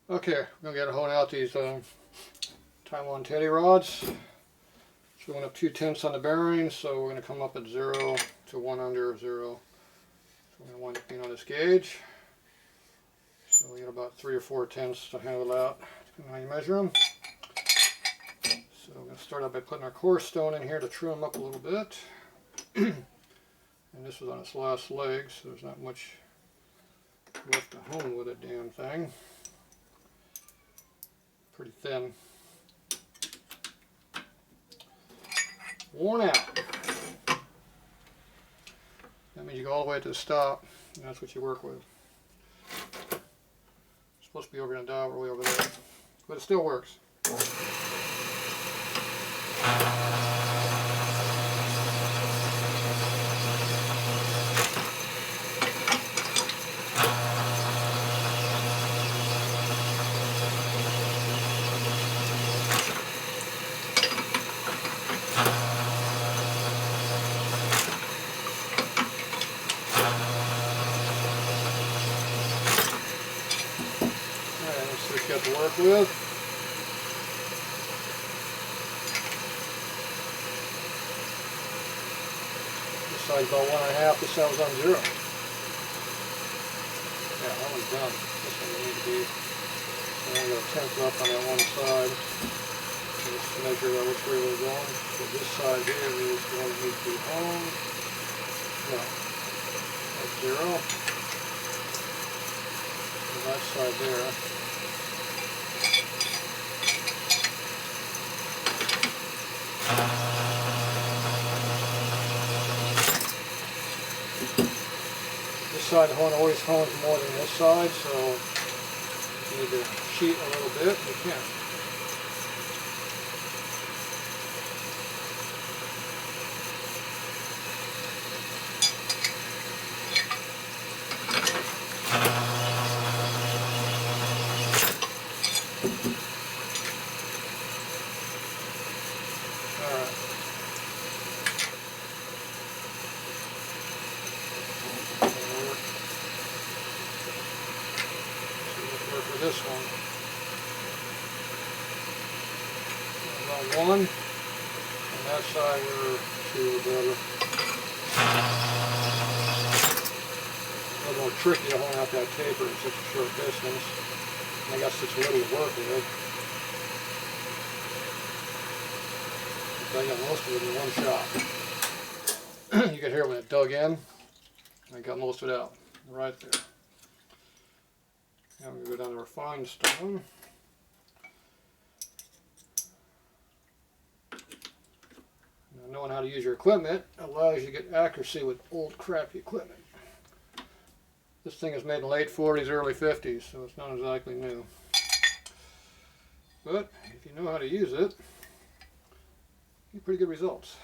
Okay, we're going to honing out these Taiwan Teddy rods. Showing up 2/10 on the bearing, so we're going to come up at 0 to 1 under 0. So we're going to wind up being on this gauge. So we get about 3 or 4/10 to handle that, depending on how you measure them. So we're going to start out by putting our core stone in here to trim them up a little bit. And this was on its last leg, so there's not much left to hone with a damn thing. Pretty thin. Worn out. That means you go all the way to the stop, and that's what you work with. It's supposed to be over in a dial way over there, but it still works. Got to work with. This side's about 1.5, this side was on 0. Yeah, that one's done. This one will need to be. So I'm going to 1/10 up on that one side. Just measure that which way we're going. So this side here is the one that needs to be on. No. That's 0. And that side there. This side of the horn always hones more than this side, so if you need to cheat a little bit, you can. This one. About 1, and that side we're 2 or better. A little more tricky to hold out that taper in such a short distance. I got such little to work with. I got most of it in one shot. You could hear when it dug in. I got most of it out right there. Now we go down to our fine stone. Now, knowing how to use your equipment allows you to get accuracy with old crappy equipment. This thing is made in the late 40s, early 50s, so it's not exactly new. But if you know how to use it, you get pretty good results.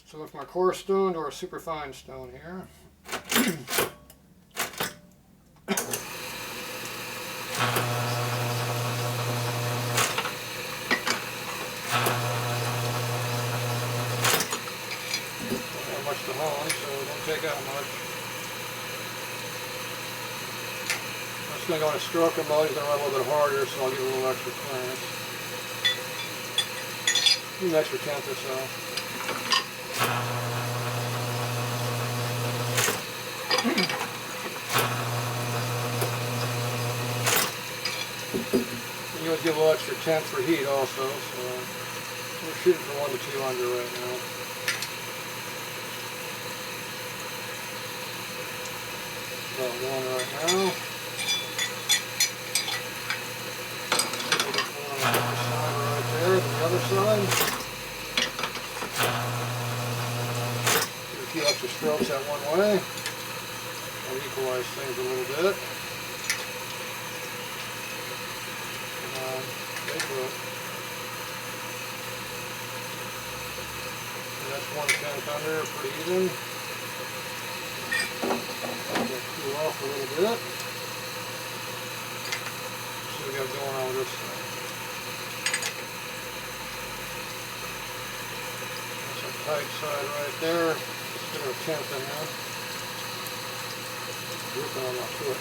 So from our core stone to our super fine stone here. So don't take out much. I'm just going to go in a stroker mode. He's going to run a little bit harder, so I'll give a little extra clearance. An extra 1/10 or so. And you always give a little extra 1/10 for heat also, so we're shooting for 1 to 2 under right now. About 1 right now. Side right there, the other side. Do a few extra strokes that one way. I'll equalize things a little bit. And that's 1/10 under, pretty even. Cool off a little bit. See what we got going on with this thing. That's our tight side right there. Let's get our 1/10 in there. Gripping on my foot.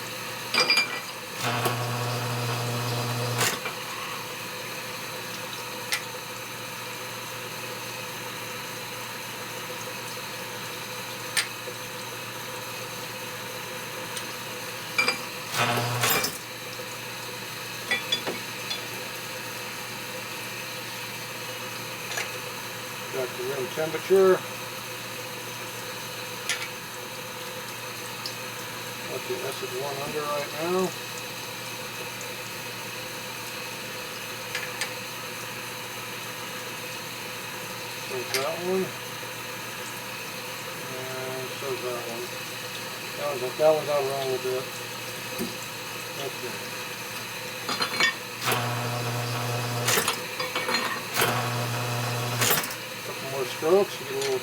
Got the room temperature. Okay, this is 1 under right now. So's that one. And so's that one. That one's out around a little bit. Okay. Couple more strokes to get a little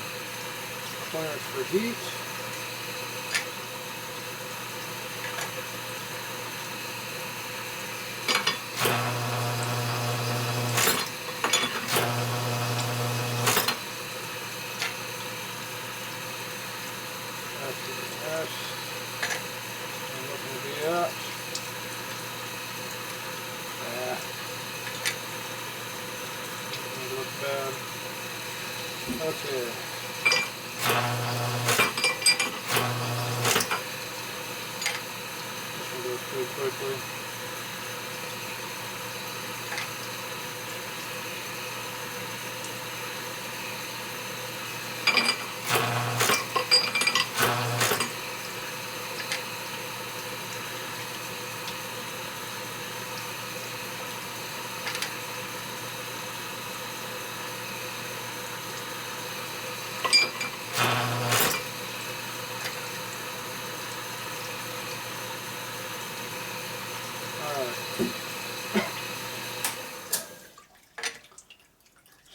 clearance for heat. Yes. I'm looking to be up. Yeah. Doesn't look bad. Okay. This one goes pretty quickly.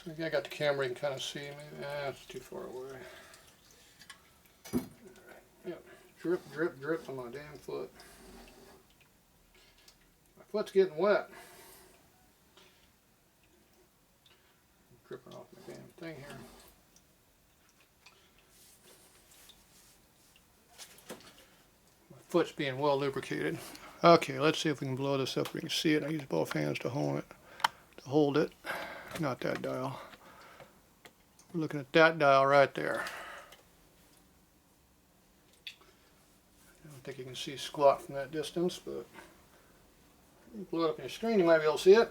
So I got the camera, you can kind of see. Maybe it's too far away. Yep, drip, drip, drip on my damn foot. My foot's getting wet. I'm dripping off my damn thing here. My foot's being well lubricated. Okay, let's see if we can blow this up. We can see it. I use both hands to hold it. Not that dial. We're looking at that dial right there. I don't think you can see squat from that distance, but you blow it up on your screen, you might be able to see it.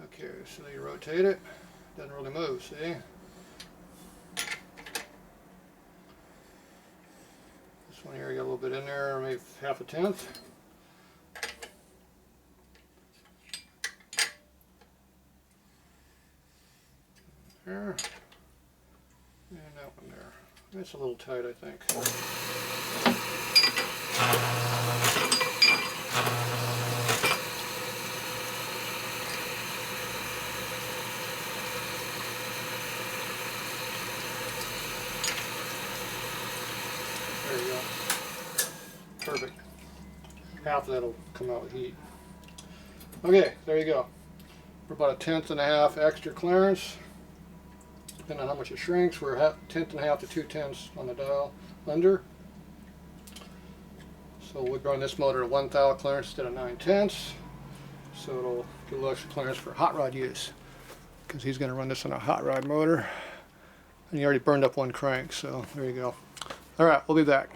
Okay, so you rotate it. Doesn't really move, see? This one here, you got a little bit in there, maybe 1/2. There. And that one there. That's a little tight, I think. There you go. Perfect. Half of that'll come out with heat. Okay, there you go. We're about 1/10 extra clearance. Depending on how much it shrinks, we're 1/10 to 2/10 on the dial under. So we're running this motor at 1 thou clearance instead of 9/10. So it'll get a little extra clearance for hot rod use, because he's going to run this on a hot rod motor. And he already burned up one crank, so there you go. Alright, we'll be back.